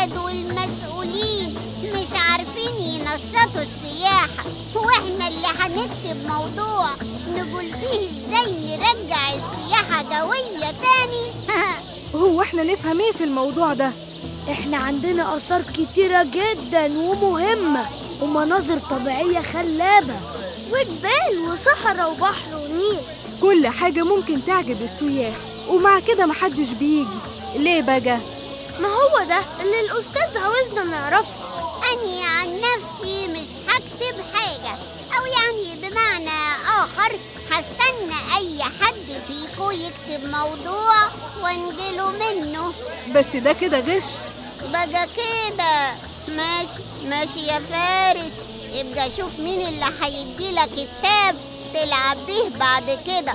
البلد والمسؤولين مش عارفين ينشطوا السياحة، واحنا اللي هنكتب موضوع نقول فيه ازاي نرجع السياحة جوية تاني. هو احنا نفهم ايه في الموضوع ده؟ احنا عندنا آثار كتيرة جدا ومهمة ومناظر طبيعية خلابة وجبال وصحراء وبحر ونيل. كل حاجة ممكن تعجب السياح، ومع كده محدش بيجي ليه بقى؟ ما هو ده اللي الأستاذ عاوزنا نعرفه. أنا عن نفسي مش هكتب حاجة، أو يعني بمعنى آخر هستنى أي حد فيكو يكتب موضوع وانجله منه. بس ده كده غش. بقى كده ماشي يا فارس، ابقى شوف مين اللي هيديلك كتاب تلعب بيه بعد كده.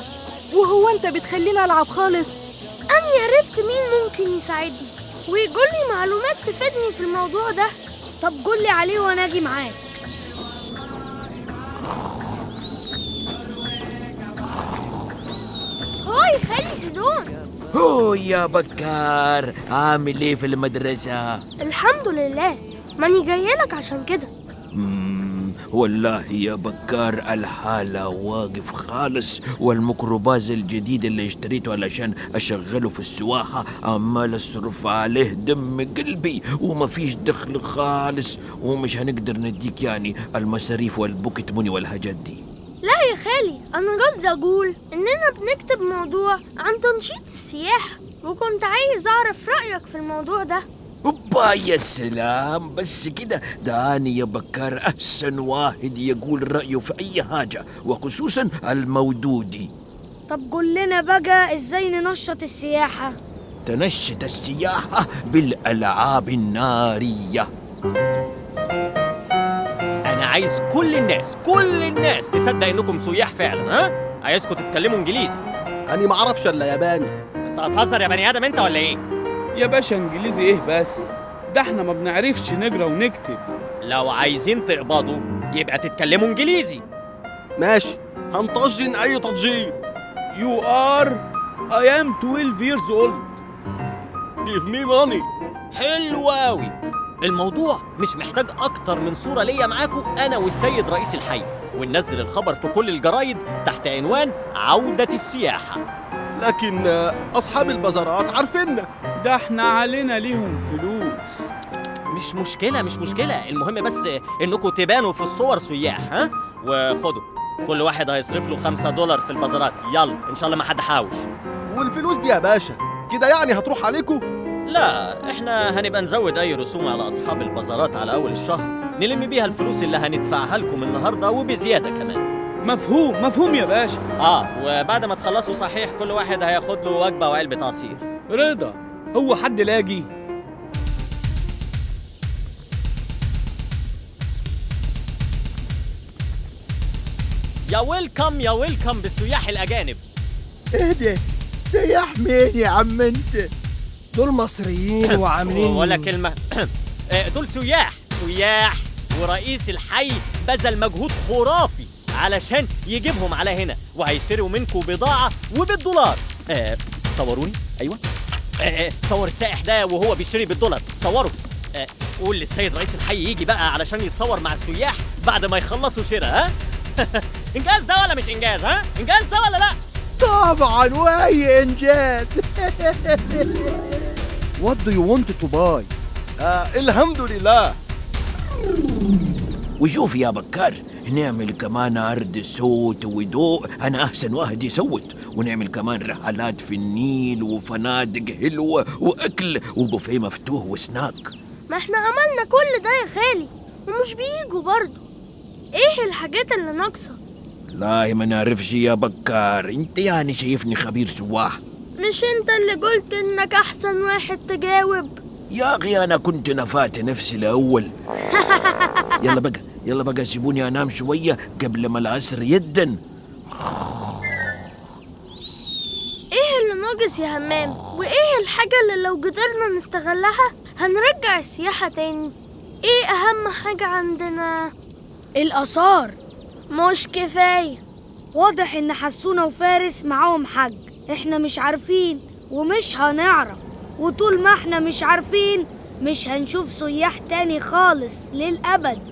وهو انت بتخليني ألعب خالص؟ أنا عرفت مين ممكن يساعدني ويقولي معلومات تفيدني في الموضوع ده. طب قولي عليه وأنا أجي معاك. هاي خالي سيدون. هو يا بكار، عامل ايه في المدرسة؟ الحمد لله، ماني جايلك عشان كده. والله يا بكار الحالة واقف خالص، والميكروباص الجديد اللي اشتريته علشان أشغله في السواحة عمال أصرف عليه دم قلبي ومفيش دخل خالص، ومش هنقدر نديك يعني المصاريف والبوكت موني والحاجات دي. لا يا خالي، أنا قصدي أقول إننا بنكتب موضوع عن تنشيط السياحة، وكنت عايز أعرف رأيك في الموضوع ده. أوبا يا سلام، بس كده ده أنا يا بكار أحسن واحد يقول رأيه في أي حاجة، وخصوصا المودودي. طب قول لنا بقى إزاي ننشط السياحة؟ تنشط السياحة بالألعاب النارية. أنا عايز كل الناس تصدق إنكم سياح فعلا. ها؟ عايزكم تتكلموا إنجليزي. أنا معرفش إلا ياباني. أنت هتهزر يا بني آدم أنت ولا إيه؟ يا باشا انجليزي ايه بس؟ ده احنا ما بنعرفش نقرا ونكتب. لو عايزين تقبضوا يبقى تتكلموا إنجليزي. ماشي، هنطجن أي تطجين. You are I am 12 years old. Give me money. حلو أوي. الموضوع مش محتاج أكتر من صورة ليا معاكم أنا والسيد رئيس الحي، وننزل الخبر في كل الجرايد تحت عنوان عودة السياحة. لكن أصحاب البازارات عارفيننا. ده احنا علينا ليهم فلوس. مش مشكلة، المهم بس إنكم تبانوا في الصور سياح. ها؟ وخدوا كل واحد هيصرف له $5 في البازارات. يلا إن شاء الله ما حد حاوش. والفلوس دي يا باشا كده يعني هتروح عليكم؟ لا، احنا هنبقى نزود اي رسوم على اصحاب البازارات على اول الشهر، نلم بيها الفلوس اللي هندفعها لكم النهارده وبزياده كمان. مفهوم يا باشا. وبعد ما تخلصوا صحيح كل واحد هياخد له وجبه وعلبه عصير. رضا، هو حد لاقي؟ يا ويلكم بالسياح الاجانب. ايه ده؟ سياح مين يا عم انت؟ دول مصريين وعاملين ولا كلمه. دول سياح، ورئيس الحي بذل مجهود خرافي علشان يجيبهم على هنا، وهيشتروا منكم بضاعه وبالدولار. صوروني. ايوه. صور السائح ده وهو بيشتري بالدولار. صوروا. قول للسيد رئيس الحي يجي بقى علشان يتصور مع السياح بعد ما يخلصوا شراء. ها؟ انجاز ده ولا مش انجاز؟ ها؟ انجاز ده ولا لا؟ طبعا واي انجاز. What do you want to buy؟ الحمد لله. وشوف يا بكار، نعمل كمان عرض صوت وضوء، أنا أحسن واحد يصوت، ونعمل كمان رحلات في النيل وفنادق حلوة وأكل وبوفيه مفتوح وسناك. ما احنا عملنا كل ده يا خالي ومش بييجوا برضه. ايه الحاجات اللي ناقصة؟ لا ما نعرفش يا بكار، انت يعني شايفني خبير سواح. مش انت اللي قلت انك احسن واحد تجاوب؟ يا أخي أنا كنت نفعت نفسي الأول. يلا بقى سيبوني أنام شوية قبل ما العصر يدن. ايه اللي ناقص يا همام؟ وايه الحاجة اللي لو قدرنا نستغلها هنرجع السياحة تاني؟ ايه اهم حاجة عندنا؟ الآثار. مش كفاية، واضح ان حسونة وفارس معاهم حج، احنا مش عارفين ومش هنعرف، وطول ما احنا مش عارفين مش هنشوف سياح تاني خالص للأبد.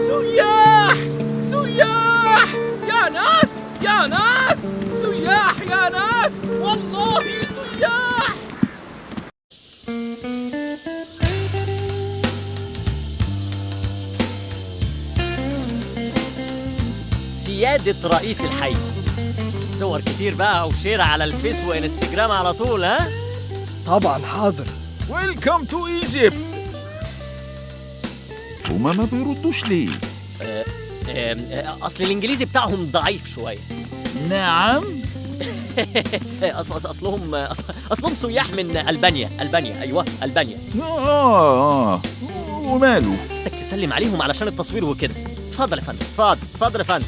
سياح سياح يا ناس يا ناس سياح يا ناس والله سياح. سيادة رئيس الحي، صور كتير بقى وشير على الفيس وانستجرام على طول. ها طبعا حاضر. ويلكم تو ايجيبت. هما ما بيردوش ليه؟ اصل الانجليزي بتاعهم ضعيف شويه. نعم. اصلهم سياح من البانيا. ايوه البانيا. وماله؟ بدك تسلم عليهم علشان التصوير وكده. اتفضل يا فندم، اتفضل يا فندم.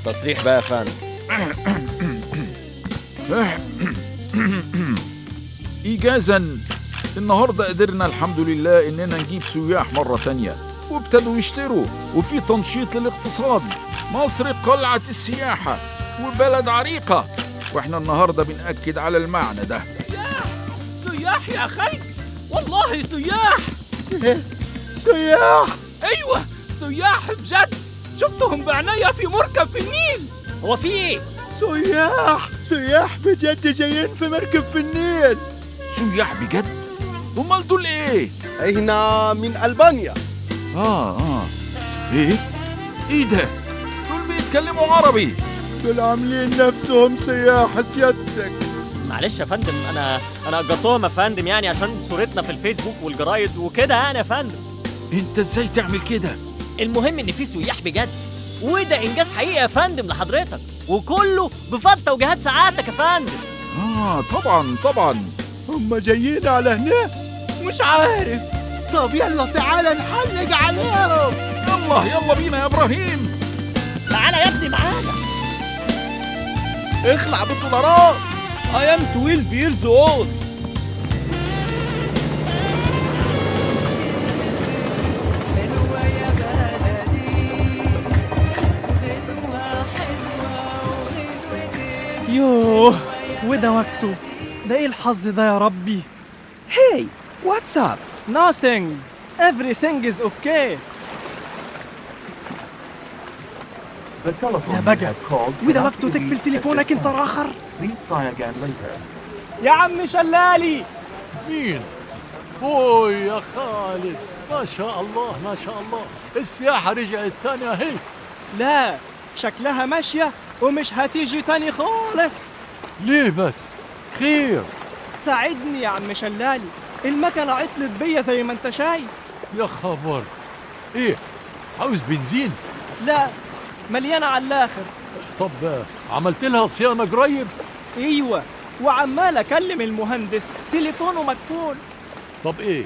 تصريح بقى يا فندم. إيجازاً، النهاردة قدرنا الحمد لله إننا نجيب سياح مرة تانية، وابتدوا يشتروا، وفي تنشيط للاقتصاد. مصر قلعة السياحة وبلد عريقة، وإحنا النهاردة بنأكد على المعنى ده. سياح يا خلق، والله سياح. سياح. ايوه سياح بجد، شفتهم بعناية في مركب في النيل. هو في ايه؟ سياح بجد جايين في مركب في النيل. سياح بجد؟ أمال دول إيه؟ احنا من ألبانيا. إيه ده؟ دول بيتكلموا عربي. دول عاملين نفسهم سياح سيادتك. معلش يا فندم، انا اجرتهم يا فندم، يعني عشان صورتنا في الفيسبوك والجرايد وكده يعني يا فندم. أنت إزاي تعمل كده؟ المهم ان في سياح بجد، وده انجاز حقيقي يا فندم لحضرتك، وكله بفضل توجيهات سعادتك يا فندم. طبعا. هم جايين على هنا؟ مش عارف. طب يلا تعالى نحلق عليهم. يلا بينا يا إبراهيم. تعالى يا ابني معانا. اخلع بالدولارات. I am 12 years old. يوه، وده وقته. ده ايه الحظ ده يا ربي؟ هاي واتس اب؟ nothing everything is okay. يا بقى، وده وقته تقفل تليفونك انت راخر. يا عم شلالي. مين؟ يا خالد، ما شاء الله السياحة رجعت تاني اهي. لا، شكلها ماشية ومش هتيجي تاني خالص. ليه بس؟ خير؟ ساعدني يا عم شلالي، المكنة عطلت بيا زي ما انت شايف. يا خبر، ايه عاوز بنزين؟ لا، مليانة على الآخر. طب عملت لها صيانة قريب؟ ايوه، وعمال اكلم المهندس تليفونه مقفول. طب ايه،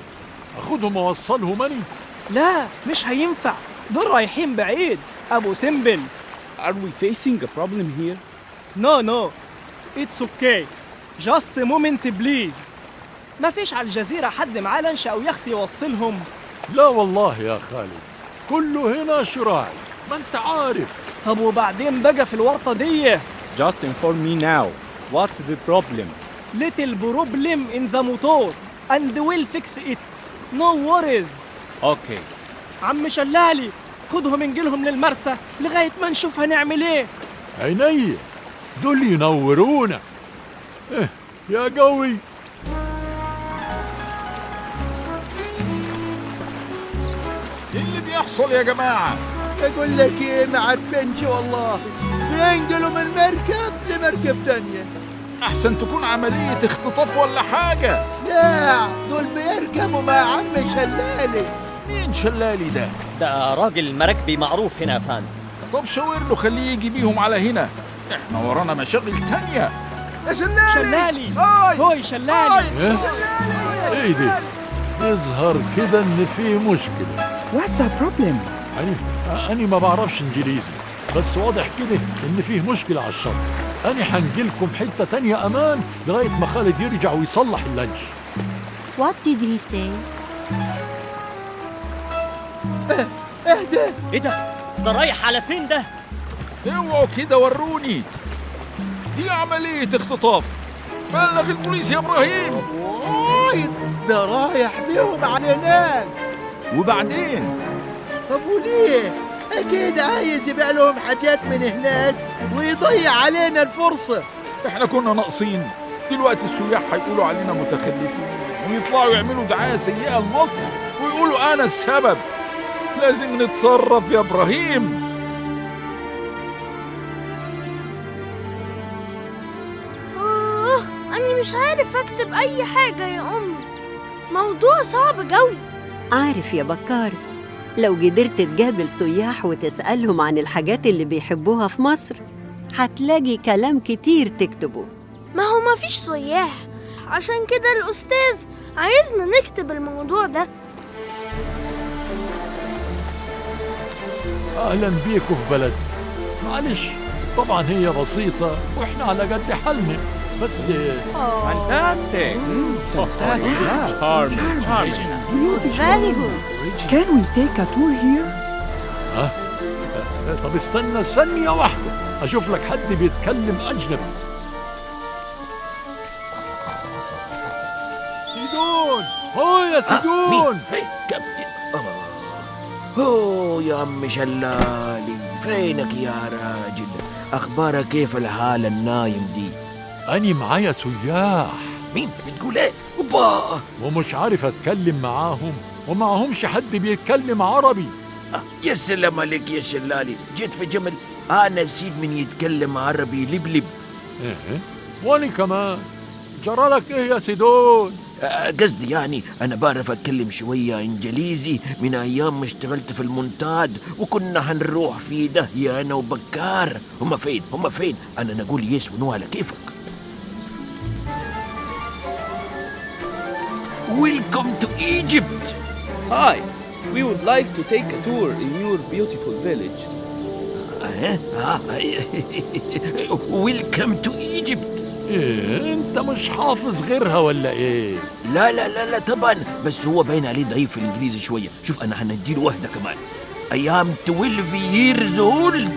اخدهم واوصلهم اني؟ لا مش هينفع، دول رايحين بعيد. ابو سمبل. Are we facing a problem here? No, it's okay. Just a moment please. مفيش على الجزيرة حد معاه لانش أو يخت يوصلهم؟ لا والله يا خالد، كله هنا شراعي، ما انت عارف. طب وبعدين بقى في الورطة دي؟ Just inform me now. What's the problem? Little problem in the motor and we'll fix it. No worries. Okay. عم شلالي، خدهم انجلهم للمرسى لغاية ما نشوف هنعمل ايه. عيني، دول ينورونا. يا قوي. ايه اللي بيحصل يا جماعة؟ اقول لك ايه، ما عارفينش والله. بينقلوا من مركب لمركب تانية. احسن تكون عملية اختطاف ولا حاجة. لا، دول بيركبوا مع عم شلالي. مين شلالي ده؟ ده راجل مراكبي معروف هنا يا فندم. طب شاور له خليه يجي بيهم على هنا، احنا ورانا مشاغل تانية. يا شلالي. هوي شلالي. ايه دي؟ يظهر كده ان في مشكلة. واتس اب بروبلم؟ أنا ما بعرفش انجليزي، بس واضح كده ان فيه مشكلة على الشط. أنا حنجيلكم حتة تانية امان لغاية ما خالد يرجع ويصلح اللانش. What did he say? ايه ده رايح على فين ده؟ اوعوا كده وروني، دي عملية اختطاف. بلغ البوليس يا ابراهيم. وايد ده رايح بيهم على هناك. وبعدين؟ طب وليه؟ اكيد عايز يبيع لهم حاجات من هناك ويضيع علينا الفرصة. احنا كنا ناقصين، دلوقتي السياح هيقولوا علينا متخلفين ويطلعوا يعملوا دعاية سيئة لمصر ويقولوا انا السبب. لازم نتصرف يا ابراهيم. أنا مش عارف أكتب أي حاجة يا أمي، موضوع صعب جوي. عارف يا بكار، لو قدرت تقابل سياح وتسألهم عن الحاجات اللي بيحبوها في مصر هتلاقي كلام كتير تكتبه. ما هو مفيش سياح، عشان كده الأستاذ عايزنا نكتب الموضوع ده. اهلا بيكم في بلدنا. معلش طبعا هي بسيطة واحنا على قد حالنا، بس فانتاستيك. Very good. Can we take a tour here? طب استنى ثانية واحدة اشوف لك حد بيتكلم اجنبي. سيدون، يا سيدون. يا عم شلالي، فينك يا راجل؟ اخبارك كيف الحالة النايم دي؟ أني معايا سياح. مين بتقول ايه؟ اوبا، ومش عارف اتكلم معاهم ومعهمش حد بيتكلم عربي. يا سلام عليك يا شلالي، جيت في جمل. انا سيد من يتكلم عربي لبلب. ايه واني كمان. جرالك ايه يا سيدون؟ قصدي يعني انا بعرف اتكلم شوية انجليزي من ايام ما اشتغلت في المونتاد، وكنا هنروح في داهية انا وبكار. هم فين؟ انا نقول يس ونو على كيفك. Welcome to Egypt. Hi, we would like to take a tour in your beautiful village. Welcome to Egypt. ايه انت مش حافظ غيرها ولا ايه؟ لا طبعا، بس هو باين عليه ضعيف في الانجليزي شوية. شوف انا هنديله واحدة كمان. I am 12 years old.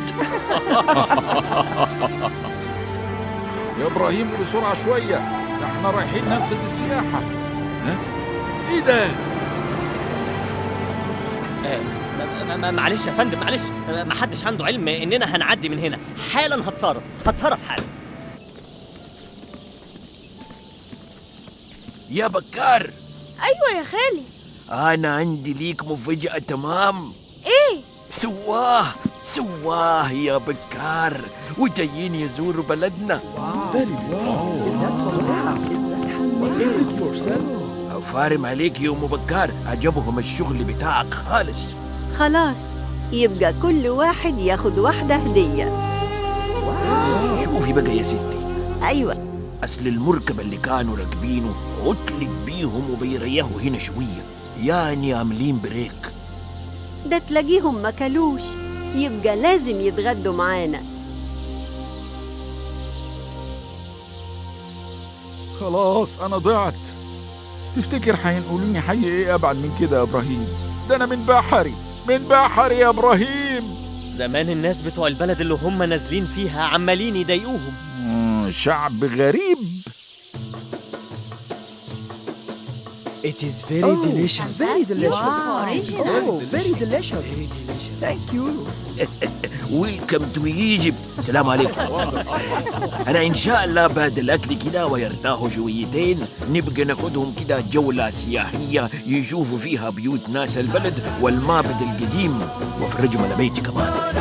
يا ابراهيم بسرعة شوية، ده احنا رايحين ننقذ السياحة. ايه ده؟ معلش يا فندم، معلش، ما حدش عنده علم اننا هنعدي من هنا. حالا هتصرف حالا. يا بكار. أيوة يا خالي. أنا عندي ليك مفاجأة تمام. إيه؟ سواه يا بكار، وجايين يزوروا بلدنا. فارم عليك يا أم بكار، عجبهم الشغل بتاعك خالص. خلاص، يبقى كل واحد ياخد واحدة هدية. شوفي بقى يا ستي. أيوة، أصل المركب اللي كانوا راكبينه عطلت بيهم وبيريحوا هنا شوية، يعني عاملين بريك. ده تلاقيهم مكلوش، يبقى لازم يتغدوا معانا. خلاص أنا ضعت. تفتكر هينقلوني حي إيه أبعد من كده يا إبراهيم؟ ده أنا من بحري يا إبراهيم. زمان الناس بتوع البلد اللي هم نازلين فيها عمالين يضايقوهم. شعب غريب. It is very delicious. Very delicious. Very delicious. Thank you. Welcome to Egypt. السلام عليكم. أنا إن شاء الله بعد الأكل كده ويرتاحوا شويتين نبقى ناخدهم كده جولة سياحية يشوفوا فيها بيوت ناس البلد والمعبد القديم، وفرجهم على بيتي كمان.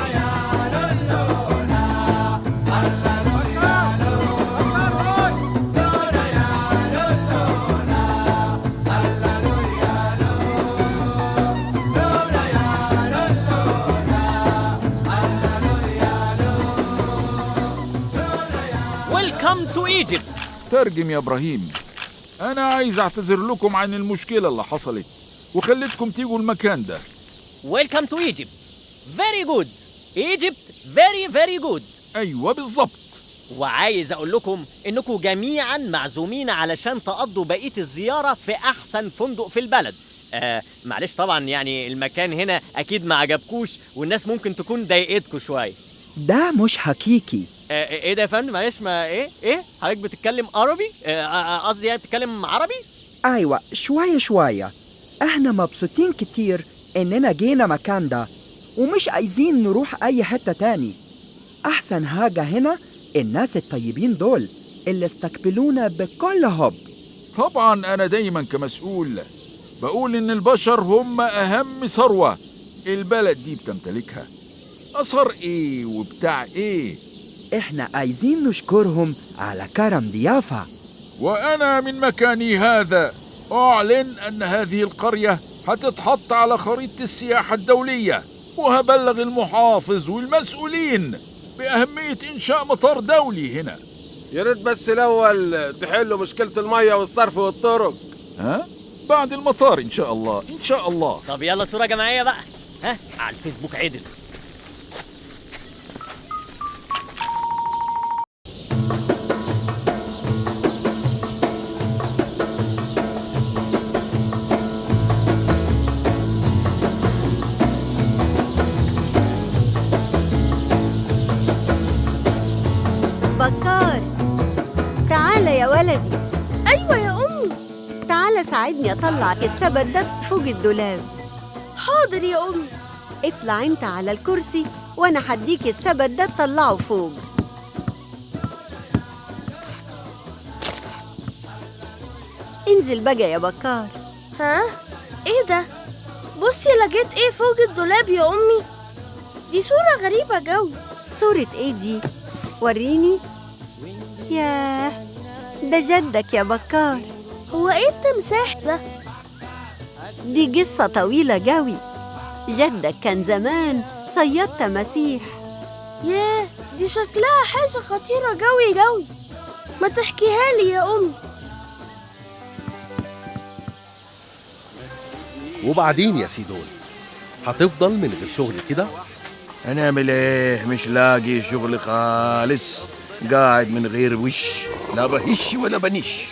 Welcome to Egypt. ترجم يا إبراهيم. أنا عايز أعتذر لكم عن المشكلة اللي حصلت وخليتكم تيجوا المكان ده. Welcome to Egypt. Very good. Egypt very very good. أيوة بالظبط. وعايز أقول لكم إنكم جميعاً معزومين علشان تقضوا بقية الزيارة في أحسن فندق في البلد، معلش طبعا، يعني المكان هنا اكيد ما عجبكوش، والناس ممكن تكون ضايقتكوا شويه. ده مش حقيقي. ايه ده يا فندم؟ معلش، ما ايه حضرتك بتتكلم عربي؟ قصدي يعني بتتكلم عربي؟ أيوة، شوية. احنا مبسوطين كتير إننا جينا مكان ده، ومش عايزين نروح أي حتة تاني. أحسن حاجة هنا الناس الطيبين دول اللي استقبلونا بكل حب. طبعا أنا دايما كمسؤول بقول إن البشر هم أهم ثروة البلد دي بتمتلكها. أثر إيه وبتاع إيه؟ إحنا عايزين نشكرهم على كرم ضيافة. وأنا من مكاني هذا أعلن أن هذه القرية هتتحط على خريطة السياحة الدولية، وهبلغ المحافظ والمسؤولين بأهمية إنشاء مطار دولي هنا. يا ريت بس الأول تحلوا مشكلة المية والصرف والطرق. ها؟ بعد المطار إن شاء الله، إن شاء الله. طب يلا صورة جماعية بقى، على الفيسبوك عدل. بكار، تعال يا ولدي. أيوة يا أمي. تعال ساعدني أطلع السبت ده فوق الدولاب. حاضر يا أمي. اطلع انت على الكرسي وانا هديك السبت ده تطلعه فوق. انزل بقى يا بكار. ها؟ ايه ده؟ بصي لقيت ايه فوق الدولاب يا أمي؟ دي صورة غريبة جوي. صورة ايه دي؟ وريني. ياه، ده جدك يا بكار. هو ايه التمساح ده؟ دي قصة طويلة جوي. جدك كان زمان صياد تماسيح. ياه، دي شكلها حاجة خطيرة جوي. ما تحكيها لي يا أمي. وبعدين يا سيدون، هتفضل من غير شغل كده؟ هنعمل ايه؟ مش لاقي شغل خالص، قاعد من غير وش، لا بهش ولا بنش.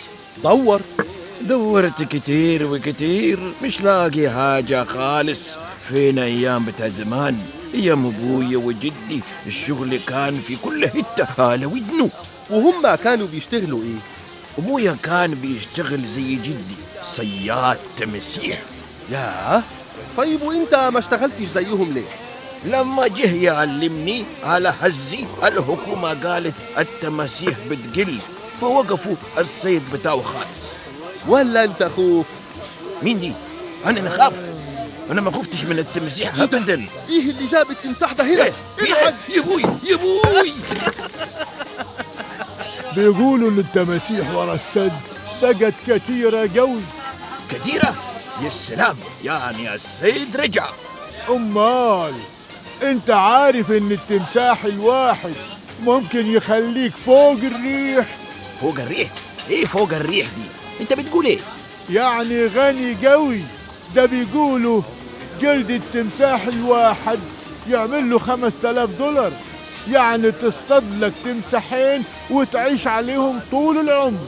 دورت كتير وكتير، مش لاقي حاجة خالص. فين أيام بتاع زمان، أيام أبويا وجدي؟ الشغل كان في كل حتة على ودنه. وهم كانوا بيشتغلوا إيه؟ أبويا كان بيشتغل زي جدي صياد تماسيح. ياه، طيب وإنت ما اشتغلتش زيهم ليه؟ لما جه يعلمني على هزي، الحكومة قالت التماسيح بتقل، فوقفوا الصيد بتاعه خالص. ولا أنت خفت؟ مين دي؟ أنا نخاف؟ أنا ما خفتش من التمسيح أبدا. إيه اللي جاب التمساح ده هنا؟ إيه؟ يا بوي بيقولوا إن التماسيح ورا السد بقت كتيرة قوي. كتيرة؟ يا سلام، يعني الصيد رجع. أمال أنت عارف إن التمساح الواحد ممكن يخليك فوق الريح؟ فوق الريح؟ إيه فوق الريح دي؟ أنت بتقول إيه؟ يعني غني قوي. ده بيقولوا جلد التمساح الواحد يعمل له $5000، يعني تصطاد لك تمساحين وتعيش عليهم طول العمر.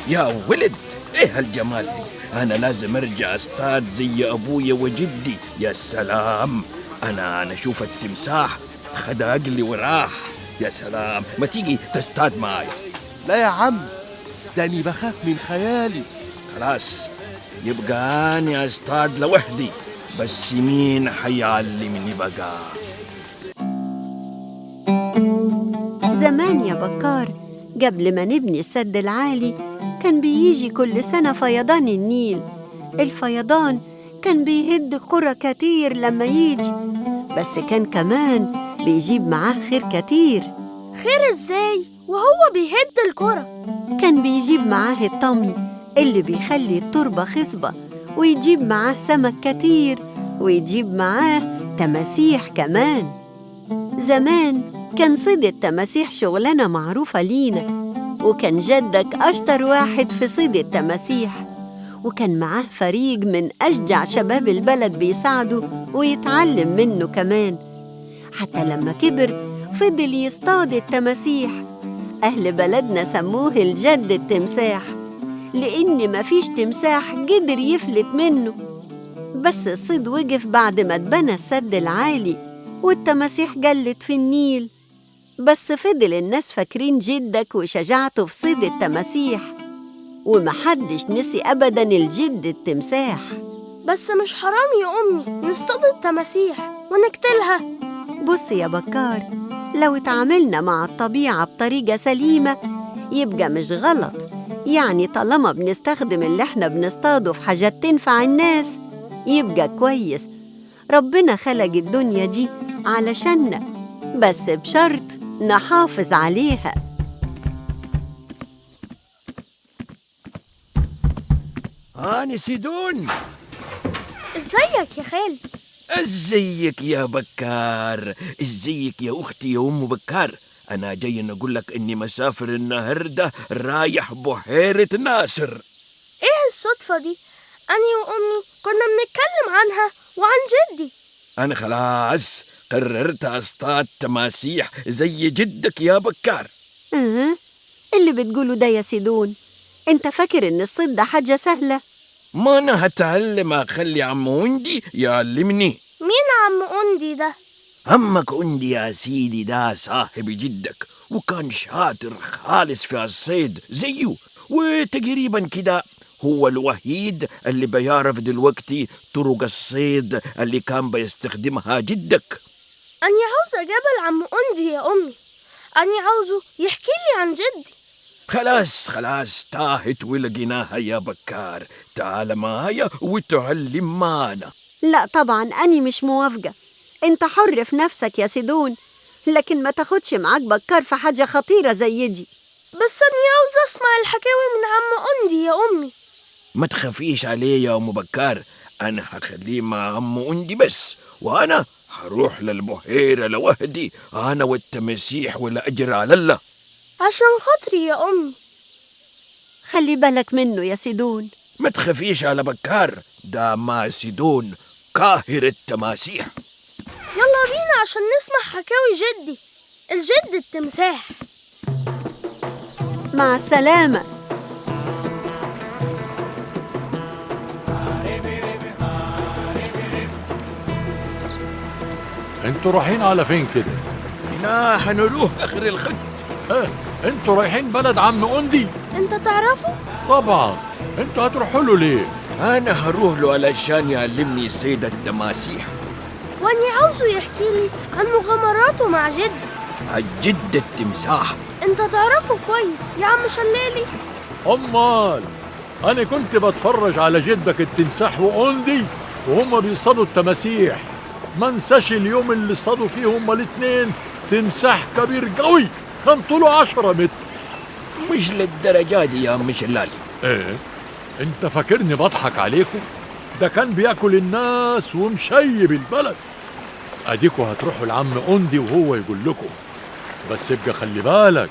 يا ولد، إيه هالجمال دي؟ أنا لازم أرجع أصطاد زي أبويا وجدي. يا سلام، أنا أشوف التمساح خد عقلي وراح. يا سلام، ما تيجي تصطاد معايا؟ لا يا عم، ده أنا بخاف من خيالي. خلاص، يبقى أنا أصطاد لوحدي، بس مين حيعلمني بقى؟ زمان يا بكار، قبل ما نبني السد العالي، كان بيجي كل سنة فيضان النيل. الفيضان كان بيهد قرى كتير لما يجي، بس كان كمان بيجيب معاه خير كتير. خير ازاي وهو بيهد القرى؟ كان بيجيب معاه الطمي اللي بيخلي التربة خصبة، ويجيب معاه سمك كتير، ويجيب معاه تماسيح كمان. زمان كان صيد التماسيح شغلانة معروفة لينا، وكان جدك أشطر واحد في صيد التماسيح، وكان معاه فريق من أشجع شباب البلد بيساعده ويتعلم منه كمان. حتى لما كبر فضل يصطاد التماسيح. أهل بلدنا سموه الجد التمساح، لأن مفيش تمساح قدر يفلت منه. بس الصيد وقف بعد ما اتبنى السد العالي والتماسيح جلت في النيل. بس فضل الناس فاكرين جدك وشجاعته في صيد التماسيح، ومحدش نسي أبداً الجد التمساح. بس مش حرام يا أمي نصطاد التماسيح ونقتلها؟ بص يا بكار، لو اتعاملنا مع الطبيعة بطريقة سليمة يبقى مش غلط. يعني طالما بنستخدم اللي احنا بنصطاده في حاجات تنفع الناس يبقى كويس. ربنا خلق الدنيا دي علشاننا، بس بشرط نحافظ عليها. أنا سيدون. ازيك يا خالي؟ ازيك يا بكار؟ ازيك يا أختي يا أم بكار؟ أنا جاي نقول لك إني مسافر النهاردة رايح بحيرة ناصر. ايه الصدفة دي؟ أني وأمي كنا بنتكلم عنها وعن جدي. أنا خلاص قررت أصطاد تماسيح زي جدك يا بكار. اللي بتقوله ده يا سيدون؟ انت فاكر ان الصيد ده حاجة سهلة؟ ما أنا هتعلم أخلي عم أندي يعلمني. مين عم أندي ده؟ عمك أندي يا سيدي ده صاحب جدك، وكان شاطر خالص في الصيد زيه، وتقريبا كده هو الوحيد اللي بيعرف دلوقتي طرق الصيد اللي كان بيستخدمها جدك. أني عاوزة جبل عم أندي يا أمي، أني عاوزه يحكي لي عن جدي. خلاص تاهت ولقيناها يا بكار. تعال معايا وتعلم معنا. لا طبعا أني مش موافقة. انت حر في نفسك يا سيدون، لكن ما تاخدش معاك بكار في حاجة خطيرة زي دي. بس أني عاوزة أسمع الحكاوي من عم أندي يا أمي. ما تخافيش عليه يا أم بكار، أنا هخليه مع عم أندي بس، وأنا هروح للبحيرة لوحدي، أنا والتماسيح والأجر على الله. عشان خاطري يا أمي. خلي بالك منه يا سيدون. ما تخافيش على بكار، ده مع سيدون قاهر التماسيح. يلا بينا عشان نسمع حكاوي جدي الجد التمساح. مع السلامة. انتوا رايحين على فين كده؟ هنا هنروح آخر الخط. انتوا رايحين بلد عم أندي؟ انت تعرفه؟ طبعا. انتوا هتروحوا له ليه؟ أنا هروح له علشان يعلمني صيد التماسيح، واني عاوزه يحكي لي عن مغامراته مع جدي الجد التمساح. انت تعرفه كويس يا عم شلالي. أمال أنا كنت بتفرج على جدك التمساح وأندي وهم بيصطادوا التماسيح. ما انساش اليوم اللي اصطادوا فيه هما الاتنين تمساح كبير قوي، كان طوله 10 متر. مش للدرجة دي يا عم شلالي. ايه؟ انت فاكرني بضحك عليكم؟ ده كان بياكل الناس ومشيب البلد. اديكوا هتروحوا لعم أندي وهو يقول لكم، بس ابقى خلي بالك،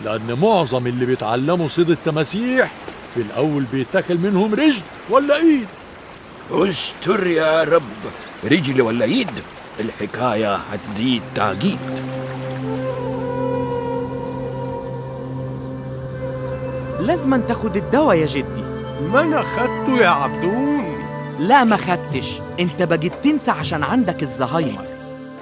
لأن معظم اللي بيتعلموا صيد التماسيح في الأول بيتاكل منهم رجل ولا إيد. استر يا رب، رجل ولا ايد؟ الحكاية هتزيد تعقيد. لازم تاخد الدواء يا جدي. ما أنا خدته يا عبدون. لا ما خدتش، انت بقيت تنسى عشان عندك الزهايمر.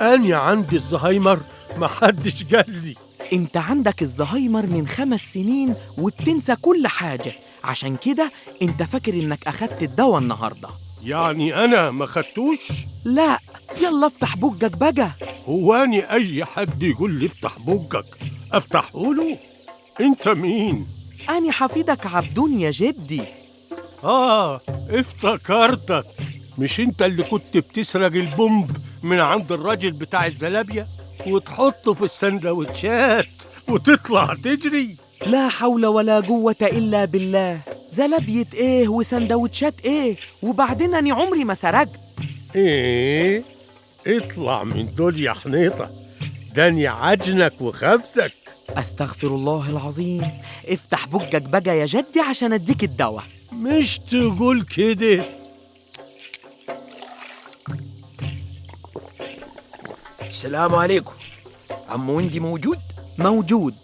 أنا عندي الزهايمر؟ ما حدش قال لي. انت عندك الزهايمر من 5 سنين وبتنسى كل حاجة، عشان كده انت فاكر انك اخدت الدواء النهاردة. يعني أنا ما خدتوش؟ لا، يلا افتح بوجك بقى. هو أنا أي حد يقول لي افتح بوجك أفتحه له؟ أنت مين؟ أنا حفيدك عبدون يا جدي. افتكرتك. مش أنت اللي كنت بتسرق البومب من عند الراجل بتاع الزلابية وتحطه في السندوتشات وتطلع تجري؟ لا حول ولا قوة إلا بالله. زلابية إيه وسندوتشات إيه؟ وبعدين أنا عمري ما سرقت. إيه؟ اطلع من دول يا حنيطة، داني عجنك وخبزك. أستغفر الله العظيم. افتح بوجك بقى يا جدي عشان أديك الدواء. مش تقول كده. السلام عليكم. عم أندي موجود؟ موجود.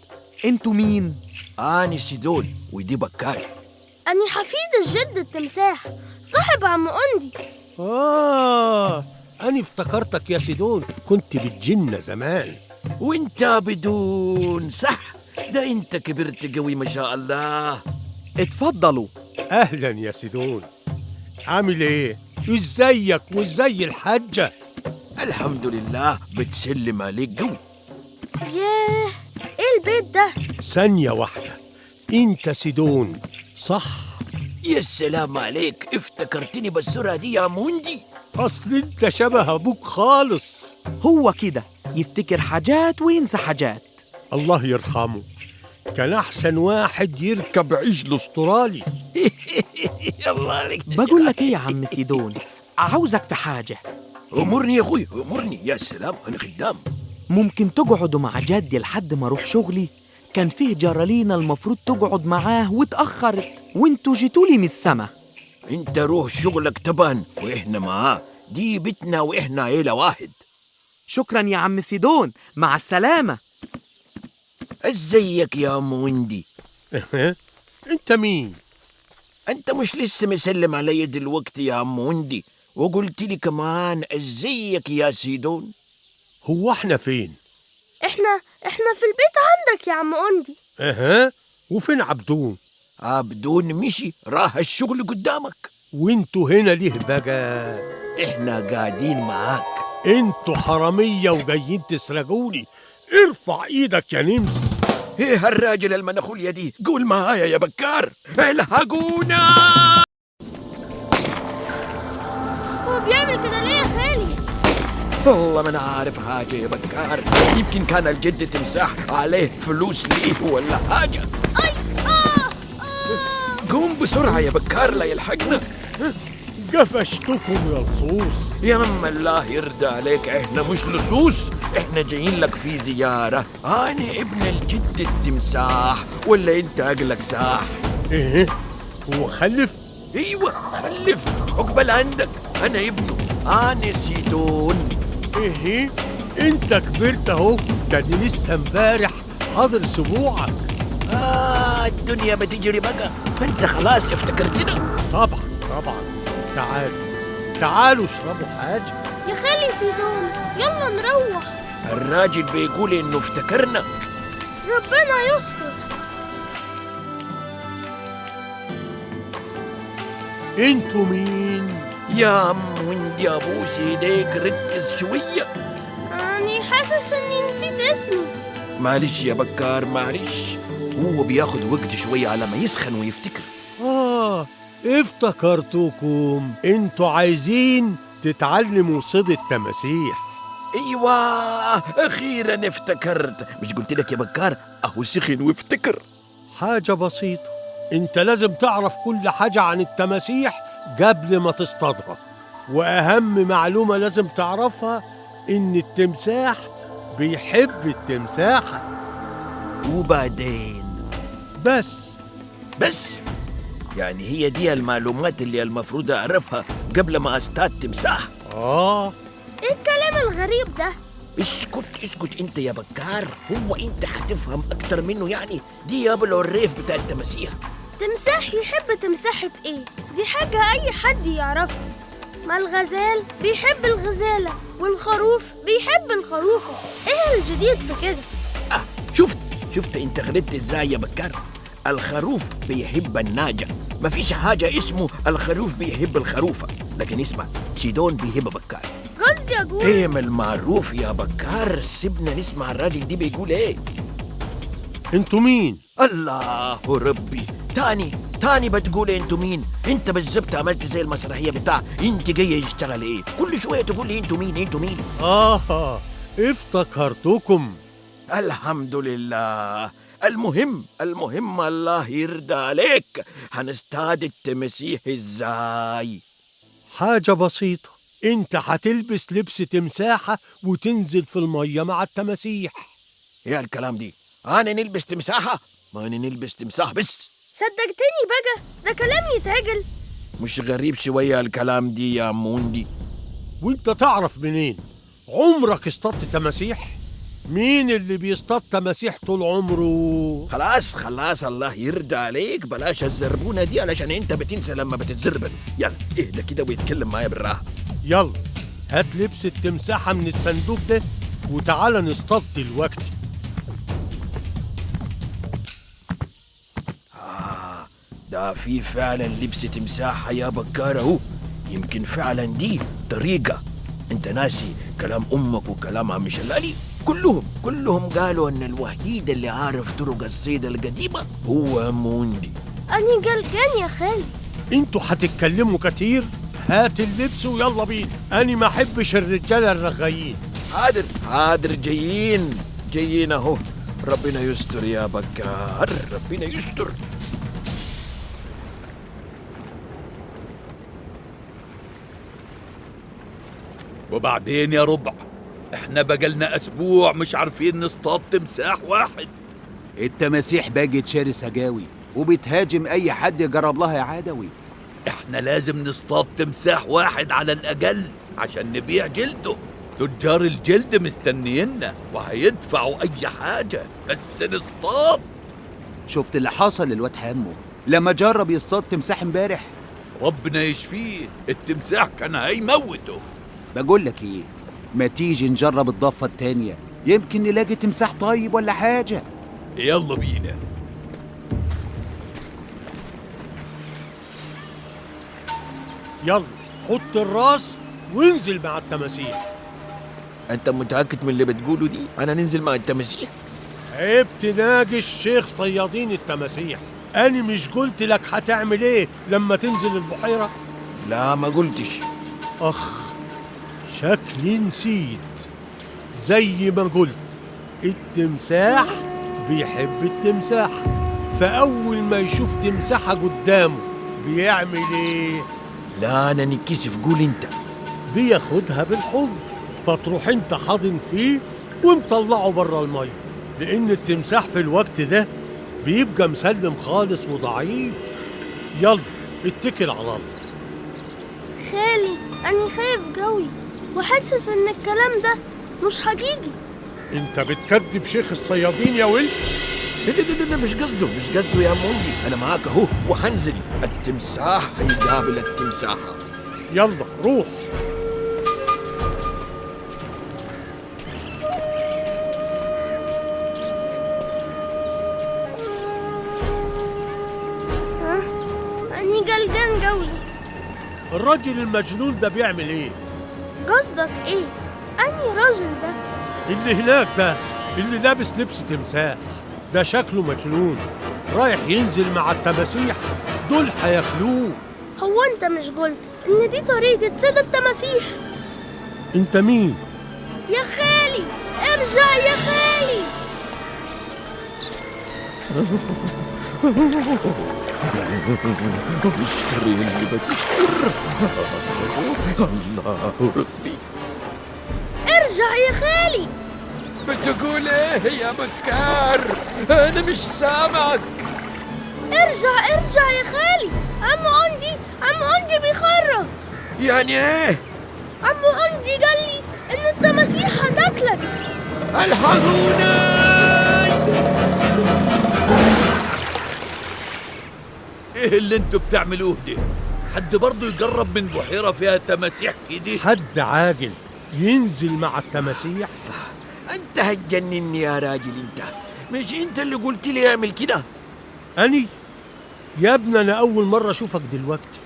انتوا مين؟ أنا سيدون ودي بكار. أني حفيد الجد التمساح صاحب عم أندي. أنا افتكرتك يا سيدون كنت بتجن زمان. وانت بدون صح؟ ده انت كبرت قوي ما شاء الله. اتفضلوا. أهلا يا سيدون، عامل ايه؟ ازيك وازاي الحاجة؟ الحمد لله، بتسلم عليك قوي. ياه، ايه البيت ده؟ ثانية واحدة، انت سيدون صح؟ يا سلام عليك، افتكرتني بالسرعة دي يا موندي؟ أصل انت شبه أبوك خالص. هو كده يفتكر حاجات وينسى حاجات. الله يرحمه، كان أحسن واحد يركب عجل أسترالي. الله عليك. بقول لك ايه يا عم سيدون، عاوزك في حاجة. أمرني يا أخوي، أمرني. يا سلام، أنا خدام. ممكن تقعدوا مع جدي لحد ما أروح شغلي؟ كان فيه جرالينا المفروض تقعد معاه واتأخرت وانتوا جيتولي من السما. انت روح شغلك تبان واحنا معاه، دي بيتنا واحنا عيلة واحد. شكرا يا عم سيدون، مع السلامة. ازيك يا موندي؟ انت مين؟ انت مش لسه مسلم علي دلوقتي يا موندي وقلت لي كمان ازيك يا سيدون؟ هو احنا فين؟ احنا في البيت عندك يا عم أندي. وفين عبدون؟ عبدون مشي راح الشغل قدامك. وانتوا هنا ليه بقى؟ احنا قاعدين معاك. انتوا حرامية وجايين تسرقوني. ارفع ايدك يا نمس. ايه الراجل المناخولية دي؟ قول معايا يا بكار، الحقونا. هو بيعمل كده ليه يا خالي؟ والله ما انا عارف حاجة يا بكار، يمكن كان الجد تمساح عليه فلوس ليه ولا حاجة. قوم بسرعة يا بكار لا يلحقنا. قفشتكم يا لصوص. يا ماما الله يرضى عليك، احنا مش لصوص، احنا جايين لك في زيارة. انا ابن الجد التمساح، ولا انت عقلك ساح؟ ايه هو خلف؟ ايوه خلف، عقبال عندك. انا ابنه، انا سيدون. ايه انت كبرت اهو، ده انا لسه امبارح حاضر سبوعك. الدنيا بتجري بقى، انت خلاص افتكرتنا. طبعا تعالوا اشربوا حاجة. يا خالي سيدون، يلا نروح. الراجل بيقول انه افتكرنا. ربنا يستر. انتوا مين؟ يا عم وندي ابوس ايديك، ركز شوية. أنا حاسس اني نسيت اسمي. معلش يا بكار معلش، هو بياخد وقت شوية على ما يسخن ويفتكر. افتكرتكم، انتوا عايزين تتعلموا صيد التماسيح. ايوه اخيرا افتكرت، مش قلت لك يا بكار اهو سخن وافتكر. حاجة بسيطة، انت لازم تعرف كل حاجة عن التماسيح قبل ما تصطادها. واهم معلومة لازم تعرفها ان التمساح بيحب التمساحة. وبعدين بس يعني هي دي المعلومات اللي المفروض أعرفها قبل ما أصطاد تمساح؟ إيه الكلام الغريب ده؟ اسكت انت يا بكار، هو انت هتفهم أكتر منه يعني؟ دي يابلو الريف بتاع التماسيح. تمساح يحب تمساحة إيه؟ دي حاجة أي حد يعرفها. ما الغزال بيحب الغزالة والخروف بيحب الخروفة. إيه الجديد في كده؟ شفت انت غلطت ازاي يا بكار؟ الخروف بيحب الناجة، مفيش حاجة اسمه الخروف بيحب الخروفة. لكن اسمع، سيدون بيحب بكار. قصدي أقول ايه من المعروف يا بكار، سيبنا نسمع الراجل دي بيقول ايه. انتوا مين؟ الله ربي، تاني بتقول انتوا مين؟ انت بالزبط عملت زي المسرحية بتاع انت جاي يشتغل ايه، كل شوية تقول لي انتوا مين. افتكرتكم. الحمد لله. المهم الله يرضى عليك، هنستعد التماسيح ازاي؟ حاجة بسيطة، انت هتلبس لبس تمساحة وتنزل في المية مع التماسيح. ايه الكلام دي؟ انا نلبس تمساحة؟ ما انا نلبس تمساح بس. صدقتني بقى، ده كلام يتعجل. مش غريب شوية الكلام دي يا موندي؟ وانت تعرف منين؟ عمرك اصطدت تماسيح؟ مين اللي بيصطاد تماسيح طول عمره؟ خلاص الله يرضى عليك، بلاش الزربونة دي علشان انت بتنسى لما بتتزربن. يلا اهدى كده ويتكلم معايا بالراحة. يلا هات لبس التمساحة من الصندوق ده وتعالى نصطاد دلوقتي. ده في فعلا لبس تمساح يا بكار اهو. يمكن فعلا دي طريقة. انت ناسي كلام امك وكلام عم شلالي؟ كلهم قالوا ان الوحيد اللي عارف طرق الصيد القديمة هو موندي. أني قلقان يا خالي. انتوا هتتكلموا كتير؟ هات اللبس ويلا بينا. أنا ما أحبش الرجالة الرغايين. حاضر جايين اهو. ربنا يستر يا بكار، ربنا يستر. وبعدين يا ربع، احنا بقالنا اسبوع مش عارفين نصطاد تمساح واحد. التماسيح بقت شرسة قوي وبتهاجم اي حد يجرب لها يا عدوي. احنا لازم نصطاد تمساح واحد على الاقل عشان نبيع جلده. تجار الجلد مستنينا وهيدفعوا اي حاجة بس نصطاد. شفت اللي حصل للواد حمو لما جرب يصطاد تمساح امبارح؟ ربنا يشفيه، التمساح كان هيموته. بقول لك ايه، ما تيجي نجرب الضفة التانية، يمكن نلاقي تمساح طيب ولا حاجة. يلا بينا. يلا حط الراس وانزل مع التماسيح. انت متأكد من اللي بتقوله دي؟ انا ننزل مع التماسيح؟ عيب تناقش الشيخ صيادين التماسيح. أنا مش قلت لك هتعمل ايه لما تنزل البحيرة؟ لا ما قلتش. شكلي نسيت. زي ما قلت التمساح بيحب التمساح، فأول ما يشوف تمساحة قدامه بيعمل ايه؟ لا أنا نتكسف، قول انت. بياخدها بالحضن، فتروح انت حاضن فيه ومطلعه بره المية، لأن التمساح في الوقت ده بيبقى مسلم خالص وضعيف. يلا اتكل على الله. خالي أنا خايف قوي وحاسس إن الكلام ده مش حقيقي. انت بتكذب شيخ الصيادين يا ولد. لا مش قصده يا موندي. انا معاك اهو وهنزل. التمساح هيقابل التمساحة. يلا روح. أني قلقان قوي. الراجل المجنون ده بيعمل ايه؟ قصدك ايه؟ أني راجل ده؟ اللي هناك ده اللي لابس لبس تمساح ده شكله مجنون، رايح ينزل مع التماسيح، دول هياكلوه. هو انت مش قلت ان دي طريقة صيد التماسيح؟ انت مين؟ يا خالي ارجع يا خالي. اشتري اللي بتشتر. الله ربي. ارجع يا خالي. بتقول ايه يا بكار؟ انا مش سامعك. ارجع يا خالي. عم أندي بيخرف. يعني ايه؟ عم أندي قال لي ان التماسيح هتاكلك. الحقونا. ايه اللي انتوا بتعملوه ده؟ حد برضه يقرب من بحيرة فيها تماسيح كده؟ حد عاقل ينزل مع التماسيح؟ انت هتجنني يا راجل. انت مش انت اللي قلت لي اعمل كده؟ أني؟ يا ابني أنا أول مرة أشوفك دلوقتي.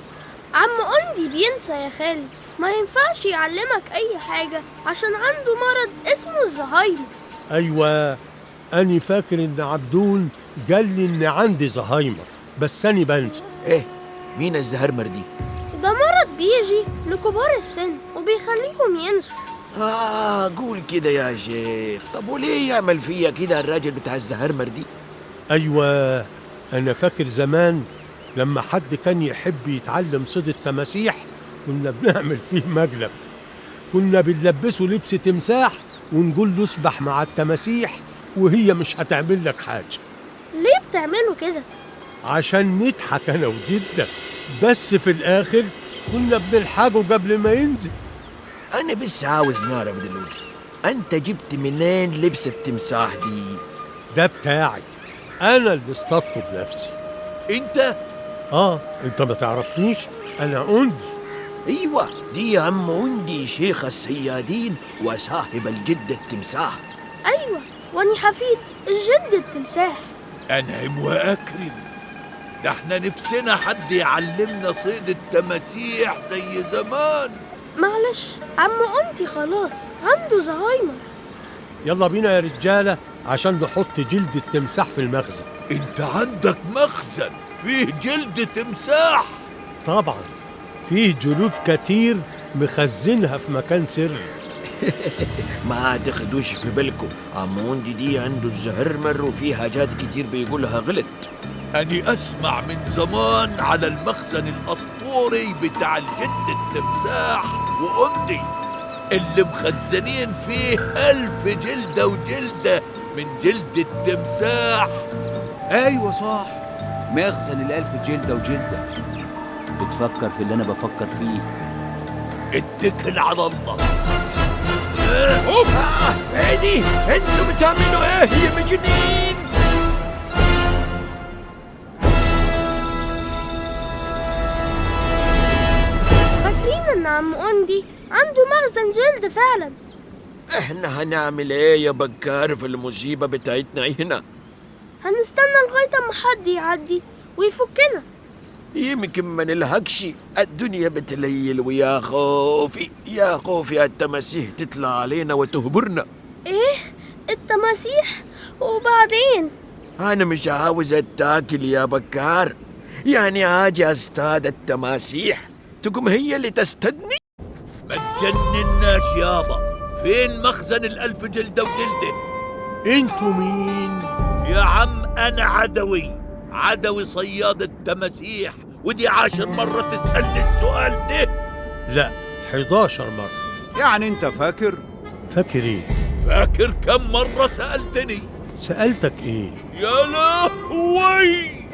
عم أندي بينسى يا خالي، ما ينفعش يعلمك أي حاجة عشان عنده مرض اسمه الزهايمر. أيوة، أني فاكر إن عبدون قال لي إن عندي زهايمر، بس أني بنسى. إيه؟ مين الزهايمر دي؟ ده مرض بيجي لكبار السن وبيخليهم ينسوا. قول كده يا شيخ. طب وليه يعمل فيا كده الراجل بتاع الزهايمر دي؟ أيوة، أنا فاكر زمان لما حد كان يحب يتعلم صيد التماسيح كنا بنعمل فيه مقلب. كنا بنلبسه لبس تمساح ونقول له اسبح مع التماسيح وهي مش هتعمل لك حاجة. ليه بتعملوا كده؟ عشان نضحك أنا وجدك، بس في الآخر كنا بنلحقه قبل ما ينزل. أنا بس عاوز نعرف دلوقتي، أنت جبت منين لبس التمساح دي؟ ده بتاعي، أنا اللي اصطدته بنفسي. انت؟ أنت ما تعرفنيش، أنا أوندي. أيوة، دي يا عم أوندي شيخ الصيادين وصاحب الجد التمساح. أيوة، وأني حفيد الجد التمساح. أنعم وأكرم، ده احنا نفسنا حد يعلمنا صيد التماسيح زي زمان. معلش، عم أنتي خلاص عنده زهايمر. يلا بينا يا رجالة عشان نحط جلد التمساح في المخزن. انت عندك مخزن فيه جلد تمساح؟ طبعا، فيه جلود كتير مخزنها في مكان سري. ما تاخدوش في بالكم، عم أوندي دي عنده الزهرمر وفيه حاجات كتير بيقولها غلط. أني أسمع من زمان على المخزن الأسطوري بتاع الجد التمساح وأوندي اللي مخزنين فيه 1000 جلدة وجلدة من جلد التمساح. ايوه صح، مخزن ال1000 جلدة وجلدة. بتفكر في اللي انا بفكر فيه؟ اتكل على الله. ايه دي؟ انتوا بتعملوا ايه يا مجنين؟ فاكرين ان عم أوندي عنده مخزن جلد فعلا؟ احنا هنعمل ايه يا بكار في المصيبة بتاعتنا هنا؟ هنستنى لغاية اما حد يعدي ويفكنا. يمكن ما نلحقش، الدنيا بتليل ويا خوفي يا خوفي التماسيح تطلع علينا وتهبرنا. ايه؟ التماسيح؟ وبعدين؟ انا مش عاوز اتاكل يا بكار، يعني اجي اصطاد التماسيح تقوم هي اللي تصطادني؟ ما تجنناش يابا، فين مخزن ال1000 جلدة وجلدة؟ انتوا مين؟ يا عم أنا عدوي صياد التماسيح، ودي 10 مرة تسألني السؤال ده. لا، 11 مرة. يعني انت فاكر؟ فاكر ايه؟ فاكر كم مرة سألتني؟ سألتك ايه؟ يا لهوي،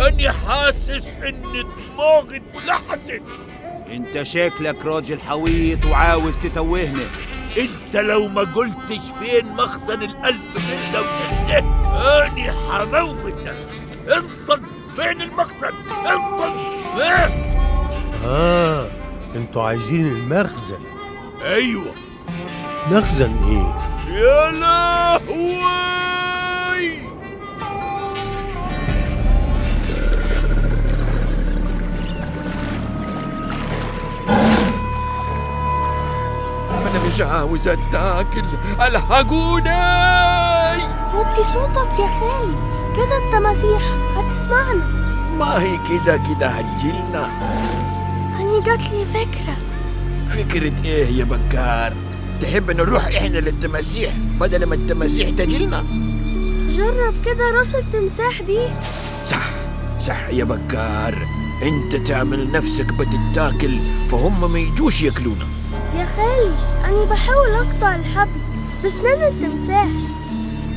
أني حاسس إن دماغي اتلحست. انت شكلك راجل حويط وعاوز تتوهني. انت لو ما قلتش فين مخزن ال1000 جلدة وجلدة أني حموتك. انطق، فين المخزن؟ انطق. انتوا عايزين المخزن؟ ايوه. مخزن ايه؟ يا لهوي، انا مش عاوز اتاكل، الحقوني. وطي صوتك يا خالي، كده التماسيح هتسمعنا. ما هي كده هتجيلنا. أني جاتلي فكرة. فكرة ايه يا بكار؟ تحب نروح احنا للتماسيح بدل ما التماسيح تجيلنا؟ جرب كده راس التمساح دي. صح يا بكار، انت تعمل نفسك بتتاكل فهم ما يجوش ياكلونا. يا خالي، أني بحاول أقطع الحبل بسنان التمساح.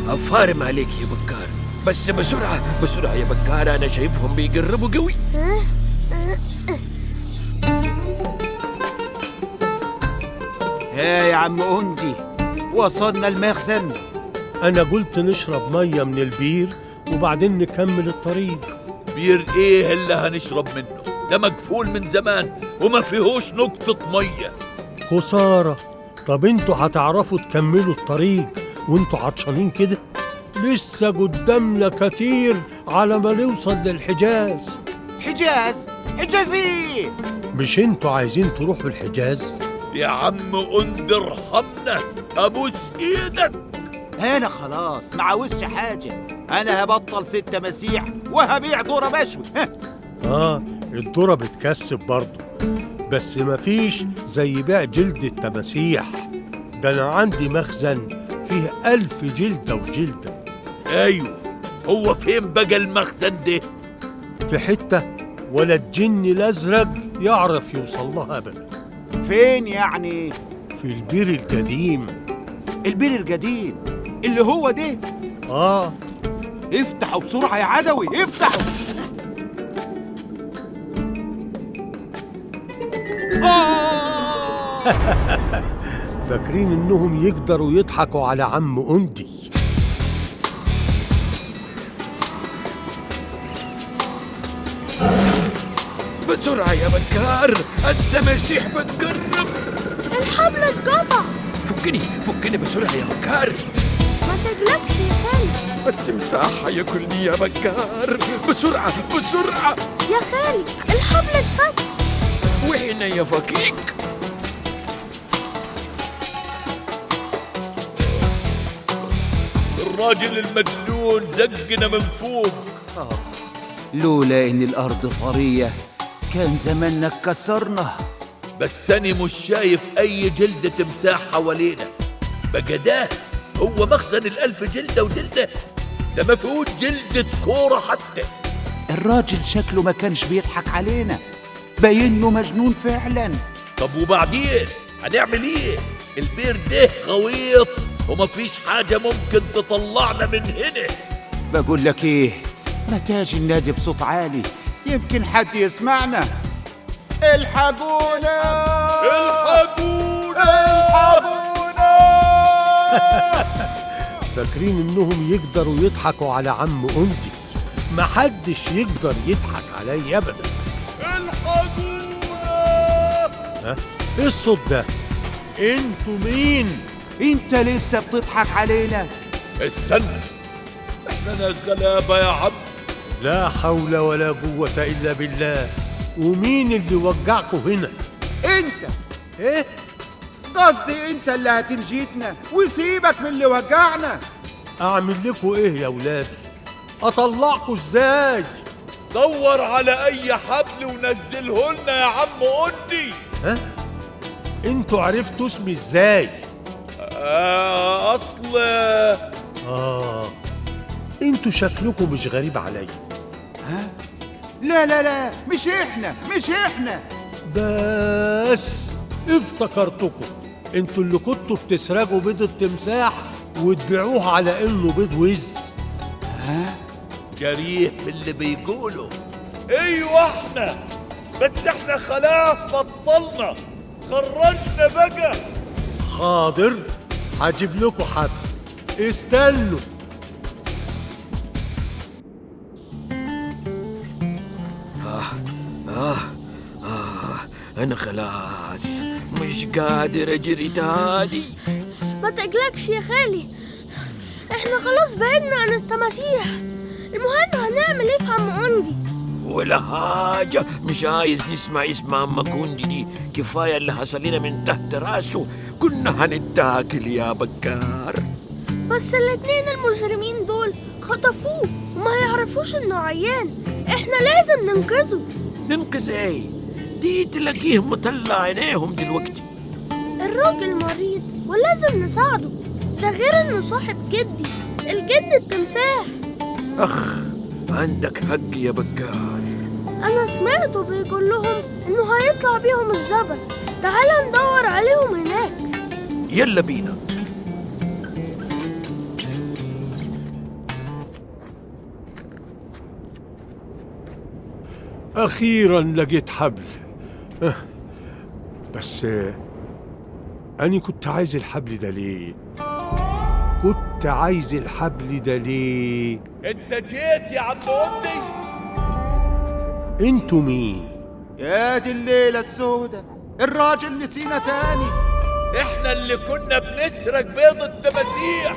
أفارم عليك يا بكار، بس بسرعة يا بكار، أنا شايفهم بيقربوا قوي. ها يا عم أوندي، وصلنا المخزن. أنا قلت نشرب مية من البير وبعدين نكمل الطريق. بير إيه اللي هنشرب منه؟ ده مقفول من زمان وما فيهوش نقطة مية. خسارة. طب انتوا هتعرفوا تكملوا الطريق وانتوا عطشانين كده؟ لسه قدامنا كتير على ما نوصل للحجاز. حجاز ايه؟ مش انتوا عايزين تروحوا الحجاز؟ يا عم أوندي ارحمنا، أبوس إيدك. أنا خلاص ما عاوزش حاجة، أنا هبطل 6 مسيح وهبيع ذرة بشوي. الذرة بتكسب برضه، بس مفيش زي بيع جلد التماسيح. ده أنا عندي مخزن فيه 1000 جلدة وجلدة. أيوة، هو فين بقى المخزن ده؟ في حتة ولا الجن الأزرق يعرف يوصل لها أبدا. فين يعني؟ في البير القديم. البير القديم اللي هو ده؟ افتحوا بسرعة يا عدوي، افتحوا. فاكرين إنهم يقدروا يضحكوا على عم أندي. بسرعة يا بكار، التماسيح بتقرب. الحبل اتقطع. فكني بسرعة يا بكار. ما تقلقش يا خالي. التمساح هياكلني يا بكار، بسرعة. يا خالي الحبل اتفك. وهنا يا فكيك. الراجل المجنون زقنا من فوق. لولا إن الأرض طرية كان زماننا اتكسرنا. بس أنا مش شايف أي جلد تمساح حوالينا. بقى ده هو مخزن ال1000 جلدة وجلدة؟ ده ما فيهوش جلدة كورة حتى. الراجل شكله ما كانش بيضحك علينا، باينه مجنون فعلا. طب وبعدين هنعمل ايه؟ البير ده غويط ومفيش حاجة ممكن تطلعنا من هنا. بقول لك ايه، ما تاجي النادي بصوت عالي يمكن حد يسمعنا. الحقونا فاكرين إنهم يقدروا يضحكوا على عم أندي. محدش يقدر يضحك علي أبدا. ها؟ إيه الصوت ده؟ انتوا مين؟ انت لسه بتضحك علينا؟ استنى، احنا ناس غلابة يا عم. لا حول ولا قوة إلا بالله. ومين اللي وجعكوا هنا؟ انت. ايه؟ قصدي انت اللي هتنجيتنا وسيبك من اللي وجعنا. اعمل لكم ايه يا ولادي؟ اطلعكوا ازاي؟ دور على اي حبل ونزله لنا يا عم أندي. ها؟ انتوا عرفتوا اسمي ازاي؟ اصل انتوا شكلكم مش غريب عليا. ها؟ لا مش احنا. بس افتكرتكم انتوا اللي كنتوا بتسرقوا بيض التمساح وتبيعوه على انه بيض وز. ها؟ جريء في اللي بيقولوا. ايوه احنا، بس احنا خلاص بطلنا، خرجنا بقى. حاضر، هجيب لكم حبل، استنوا. أنا خلاص مش قادر أجري تاني. ما تقلقش يا خالي، احنا خلاص بعدنا عن التماسيح. المهم هنعمل ايه في عم أندي؟ ولا حاجة، مش عايز نسمع اسم عم كوندي دي. كفاية اللي حصل لنا من تحت راسه، كنا هنتاكل يا بكار. بس الاتنين المجرمين دول خطفوه وما يعرفوش انه عيان. احنا لازم ننقذه. ننقذ ايه؟ دي تلاقيه مطلع عينيهم دلوقتي. الراجل مريض ولازم نساعده، ده غير انه صاحب جدي الجد التمساح. عندك حق يا بكار. انا سمعته بيقول لهم انه هيطلع بيهم الجبل. تعال ندور عليهم هناك. يلا بينا. أخيراً لقيت حبل. بس أنا كنت عايز الحبل ده ليه؟ انت جيت يا عم أندي؟ انتوا مين؟ يا دي الليلة السودة، الراجل نسينا تاني. احنا اللي كنا بنسرق بيض التماسيح.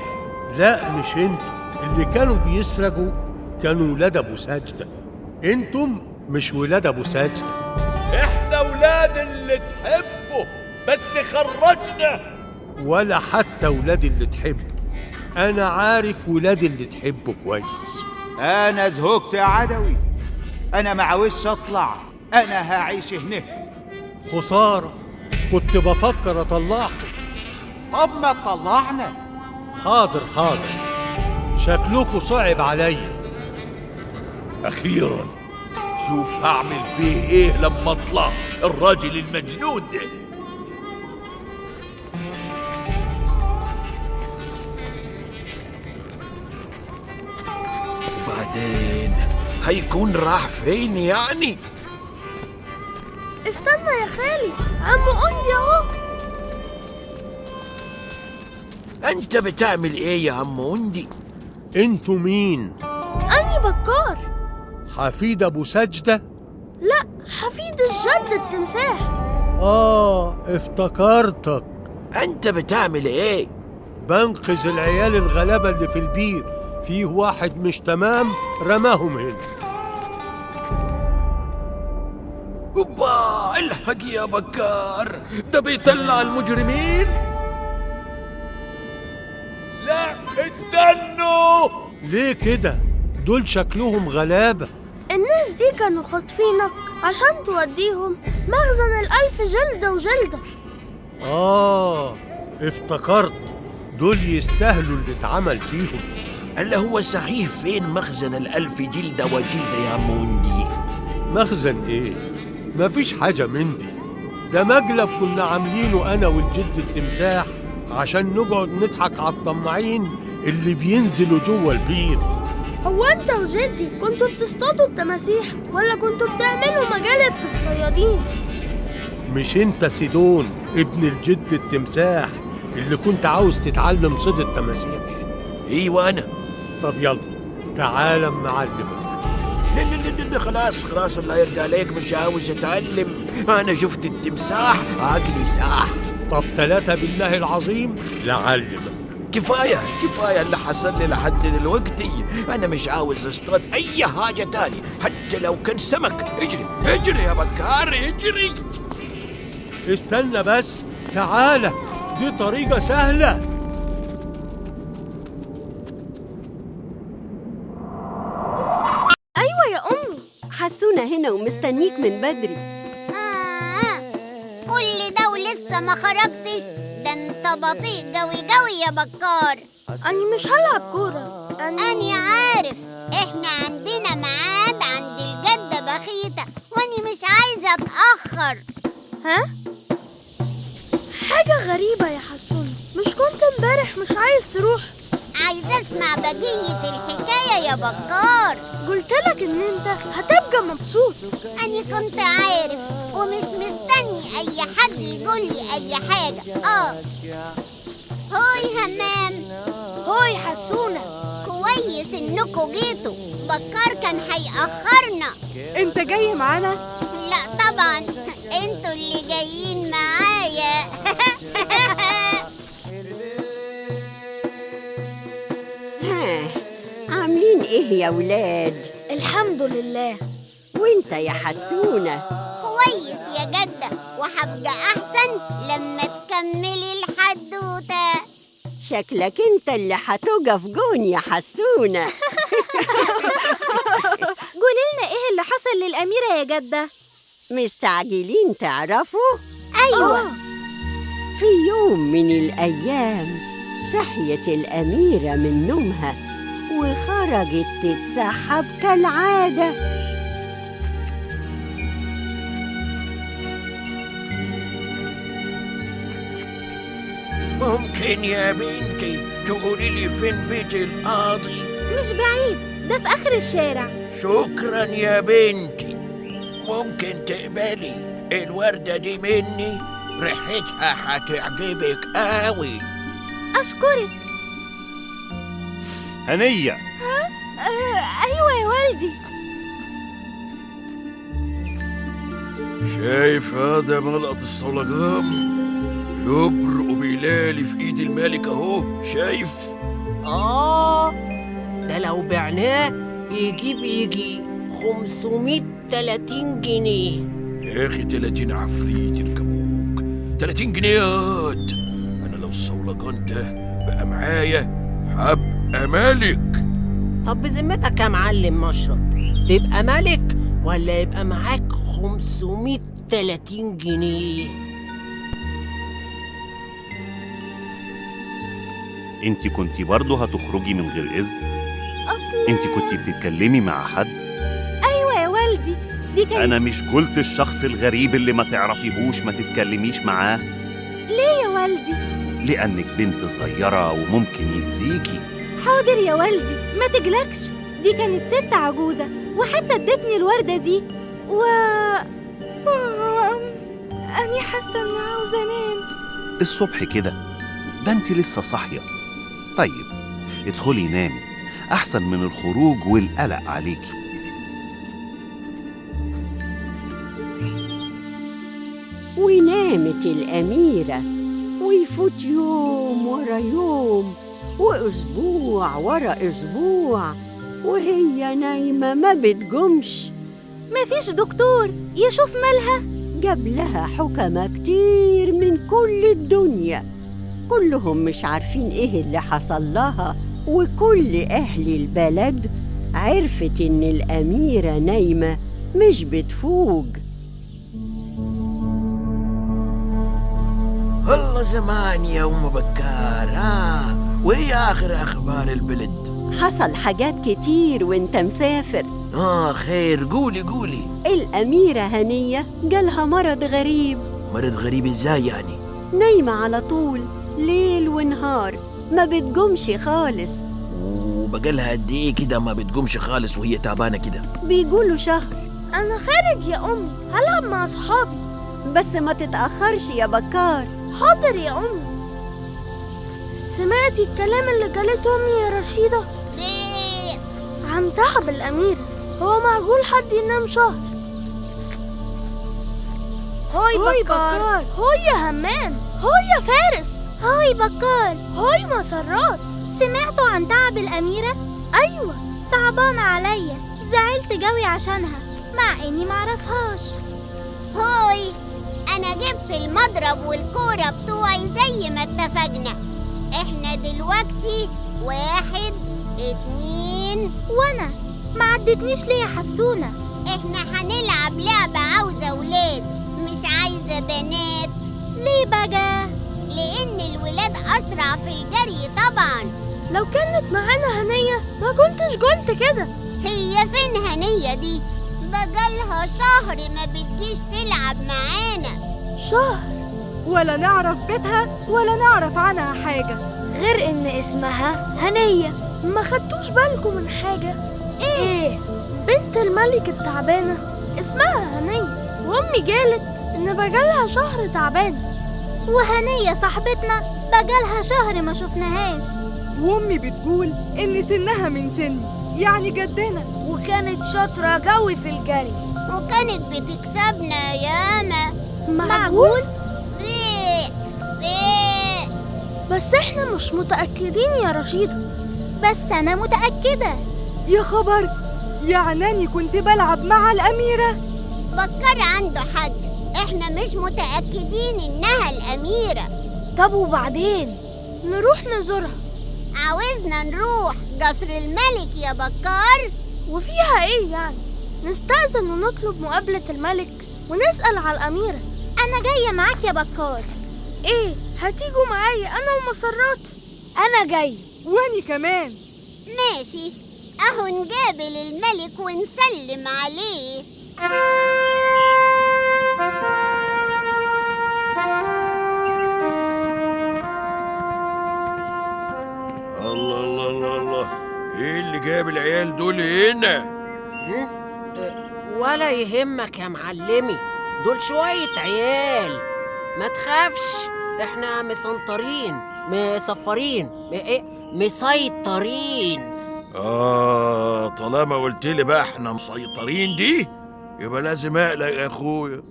لا مش انتوا، اللي كانوا بيسرقوا كانوا ولاد أبو ساجدة. انتم مش ولاد أبو ساجدة. احنا ولاد اللي تحبه، بس خرجنا. ولا حتى ولاد اللي تحبه. أنا عارف ولاد اللي تحبه كويس. أنا زهقت يا عدوي، أنا معوش أطلع، أنا هعيش هنا. خسارة، كنت بفكر أطلعكم. طب ما تطلعنا. حاضر، شكلكوا صعب عليا. أخيراً شوف هعمل فيه إيه لما أطلع الراجل المجنون ده. وبعدين هيكون راح فين يعني؟ استنى يا خالي، عم أندي اهو. أنت بتعمل إيه يا عم وندي؟ انتوا مين؟ أني بكار. حفيد ابو سجدة؟ لا، حفيد الجد التمساح. افتكرتك. أنت بتعمل إيه؟ بنقذ العيال الغلابة اللي في البير، فيه واحد مش تمام رماهم هنا. اوبا، الحق يا بكار، ده بيطلع المجرمين. لا استنوا. ليه كده؟ دول شكلهم غلابة. الناس دي كانوا خاطفينك عشان توديهم مخزن ال1000 جلدة وجلدة. افتكرت، دول يستاهلوا اللي اتعمل فيهم. اللي هو صحيح فين مخزن ال1000 جلدة وجلدة يا عم وندي؟ مخزن ايه؟ مفيش حاجة من دي، ده مقلب كنا عاملينه أنا والجد التمساح عشان نقعد نضحك على الطماعين اللي بينزلوا جوه البير. هو أنت وجدي كنتوا بتصطادوا التماسيح ولا كنتوا بتعملوا مجالب في الصيادين؟ مش انت سيدون ابن الجد التمساح اللي كنت عاوز تتعلم صيد التماسيح؟ ايوه انا. طب يلا تعال معلمك. لا خلاص الله يرضى عليك، مش عاوز اتعلم. انا شفت التمساح عقلي ساح. طب 3 بالله العظيم لعلمك. كفاية اللي حصل لي لحد دلوقتي. انا مش عاوز اصطاد اي حاجة تاني حتى لو كان سمك. اجري يا بكار اجري. استنى بس، تعالى، دي طريقة سهلة. أيوة يا أمي، حسونة هنا ومستنيك من بدري. كل ده ولسه ما خرجتش؟ ده انت بطيء قوي يا بكار. أني مش هلعب كورة. أني عارف، احنا عندنا ميعاد عند الجدة بخيتة وأني مش عايزة أتأخر. ها؟ حاجة غريبة يا حسونة، مش كنت امبارح مش عايز تروح؟ عايزة أسمع بقية الحكاية يا بكار. قلتلك إن أنت هتبقى مبسوط. أني كنت عارف ومش مستني أي حد يقولي أي حاجة. هاي همام. هاي حسونة. كويس إنكوا جيتوا، بكار كان هيأخرنا. انت جاي معانا؟ لا طبعا، انتوا اللي جايين معايا. عاملين ايه يا ولاد؟ الحمد لله. وانت يا حسونة؟ كويس يا جدة، وهبقى أحسن لما تكملي الحدوتة. شكلك انت اللي هتقف جون يا حسونة. قوليلنا ايه اللي حصل للأميرة يا جدة؟ مستعجلين تعرفوا؟ أيوة. في يوم من الأيام صحيت الأميرة من نومها وخرجت تتسحب كالعادة. ممكن يا بنتي تقولي لي فين بيت القاضي؟ مش بعيد، ده في آخر الشارع. شكرا يا بنتي. ممكن تقبلي الوردة دي مني؟ ريحتها هتعجبك قوي. أشكرك. هنية. أيوة يا والدي. شايف هذا ملقط الصلجام؟ يبرق بلالي في ايد الملك اهو، شايف؟ ده لو بعناه يجيب يجي 530 جنيه. يا اخي 30 عفريت يركبوك، 30 جنيهات. انا لو الصولجان ده بقى معايا هبقى ملك. طب بذمتك يا معلم مشرط، تبقى ملك ولا يبقى معاك 530 جنيه؟ انت كنتي برضه هتخرجي من غير اذن؟ انت كنتي بتتكلمي مع حد؟ ايوه يا والدي، دي كانت... انا مش قلت الشخص الغريب اللي ما تعرفيهوش ما تتكلميش معاه؟ ليه يا والدي؟ لانك بنت صغيرة وممكن يأذيكي. حاضر يا والدي، ما تقلقش. دي كانت ست عجوزة وحتى ادتني الوردة دي أني حاسة إني عاوزة أنام. الصبح كده؟ ده انت لسه صاحية. طيب ادخلي نامي، أحسن من الخروج والقلق عليكي. ونامت الأميرة، ويفوت يوم ورا يوم وأسبوع ورا أسبوع وهي نايمة ما بتقومش. مفيش دكتور يشوف مالها؟ جاب لها حكمة كتير من كل الدنيا، كلهم مش عارفين ايه اللي حصل لها، وكل أهل البلد عرفت إن الأميرة نايمة مش بتفوق. والله زمان يا أم بكار. وهي آخر أخبار البلد؟ حصل حاجات كتير وانت مسافر. خير، قولي. الأميرة هنية جالها مرض غريب. مرض غريب ازاي يعني؟ نايمة على طول ليل ونهار ما بتقومش خالص. وبقالها قد ايه كده ما بتقومش خالص وهي تعبانة كده؟ بيقولوا شهر. أنا خارج يا أمي، هلعب مع صحابي. بس ما تتأخرش يا بكار. حاضر يا أمي. سمعتي الكلام اللي قالته أمي يا رشيدة؟ ليه؟ عن تعب الأميرة. هو معقول حد ينام شهر؟ هاي بكار. هاي يا همام. هاي يا فارس. هاي بكار. هاي مسرات. سمعتوا عن تعب الأميرة؟ أيوة. صعبانة عليا، زعلت قوي عشانها مع إني معرفهاش. هاي، أنا جبت المضرب والكورة بتوعي زي ما اتفقنا. إحنا دلوقتي 1 2. وأنا ما عدتنيش ليه يا حسونة؟ إحنا هنلعب لعبة عاوزة ولاد مش عايزة بنات. ليه بقى؟ لأن الولاد أسرع في الجري طبعا. لو كانت معانا هنية ما كنتش قلت كده. هي فين هنية دي؟ بقالها شهر ما بتجيش تلعب معانا. شهر؟ ولا نعرف بيتها ولا نعرف عنها حاجة غير إن اسمها هنية. ما خدتوش بالكم من حاجة؟ إيه؟ بنت الملك التعبانة اسمها هنية، وأمي قالت إن بقالها شهر تعبانة. وهنية صاحبتنا بقالها شهر ما شفناهاش. وأمي بتقول إن سنها من سني، يعني جدنا. وكانت شاطرة قوي في الجري، وكانت بتكسبنا ياما. معقول؟ ريق. بس احنا مش متأكدين يا رشيدة. بس أنا متأكدة. يا خبر، يعني أني كنت بلعب مع الأميرة؟ بكر عنده حق، احنا مش متأكدين إنها الأميرة. طب وبعدين؟ نروح نزورها. عاوزنا نروح قصر الملك يا بكار؟ وفيها ايه يعني؟ نستأذن ونطلب مقابلة الملك ونسأل على الأميرة. أنا جاية معاك يا بكار. ايه، هتيجوا معايا أنا ومسرات؟ أنا جاي. وأني كمان. ماشي، أهو نقابل الملك ونسلم عليه. الله الله الله الله، ايه اللي جاب العيال دول هنا؟ ولا يهمك يا معلمي، دول شوية عيال، ما تخافش، احنا مسنطرين مصفرين مسيطرين. طالما قلت لي بقى احنا مسيطرين دي يبقى لازم اقلق يا اخويا.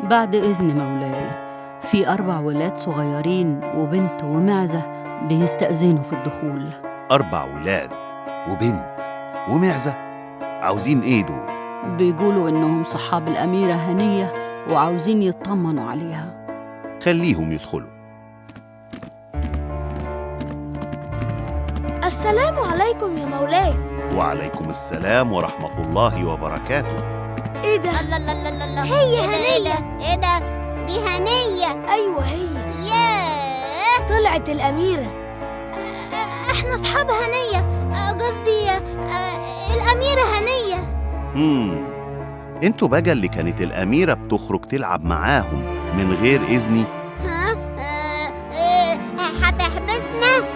بعد إذن مولاي، في 4 ولاد صغيرين وبنت ومعزة بيستأذنوا في الدخول. 4 ولاد وبنت ومعزة؟ عاوزين ايه دول؟ بيقولوا إنهم صحاب الأميرة هنية وعاوزين يطمنوا عليها. خليهم يدخلوا. السلام عليكم يا مولاي. وعليكم السلام ورحمة الله وبركاته. ايه ده؟ الله الله الله الله، هي هنية. ايه ده؟ دي هنية. ايوه هي. ياه، طلعت الأميرة. احنا اصحاب هنية، قصدي الأميرة هنية. انتوا بقى اللي كانت الأميرة بتخرج تلعب معاهم من غير إذني؟ هتحبسنا؟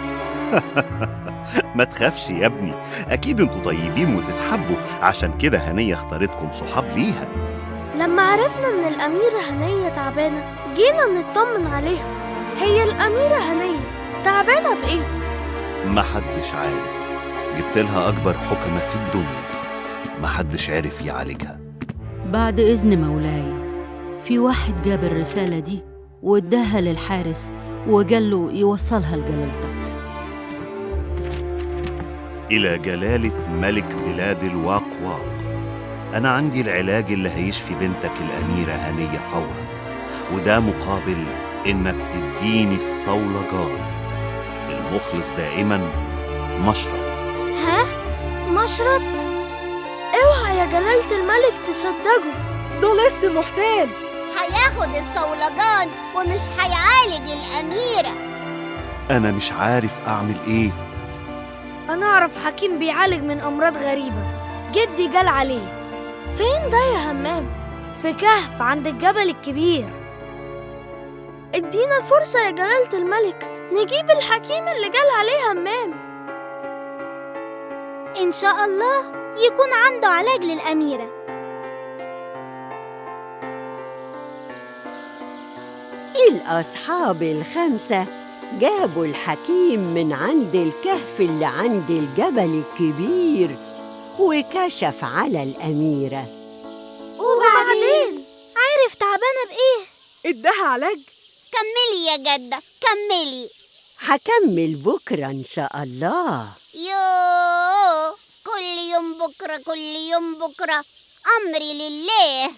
ما تخافش يا ابني، أكيد انتوا طيبين وتتحبوا، عشان كده هنية اختارتكم صحاب ليها. لما عرفنا إن الأميرة هنية تعبانة جينا نطمن عليها. هي الأميرة هنية تعبانة بإيه؟ محدش عارف. جبت لها أكبر حكمة في الدنيا، محدش عارف يعالجها. بعد إذن مولاي، في واحد جاب الرسالة دي واداها للحارس وقال له يوصلها لجلالتك. إلى جلالة ملك بلاد الواقواق، أنا عندي العلاج اللي هيشفي بنتك الأميرة هنية فورا، وده مقابل إنك تديني الصولجان. المخلص دائما مشرط. ها؟ مشرط؟ اوعى يا جلالة الملك تصدقوا، ده لسه محتال. هياخد الصولجان ومش هيعالج الأميرة. أنا مش عارف أعمل إيه. أنا أعرف حكيم بيعالج من أمراض غريبة، جدي قال عليه. فين ده يا همام؟ في كهف عند الجبل الكبير. ادينا فرصة يا جلالة الملك نجيب الحكيم اللي قال عليه همام. إن شاء الله يكون عنده علاج للأميرة. الأصحاب الخمسة جابوا الحكيم من عند الكهف اللي عند الجبل الكبير وكشف على الأميرة. وبعدين عارف تعبانة بإيه؟ اداها علاج. كملي يا جدة كملي. هكمل بكرة إن شاء الله. يوه، كل يوم بكرة كل يوم بكرة، أمري لله.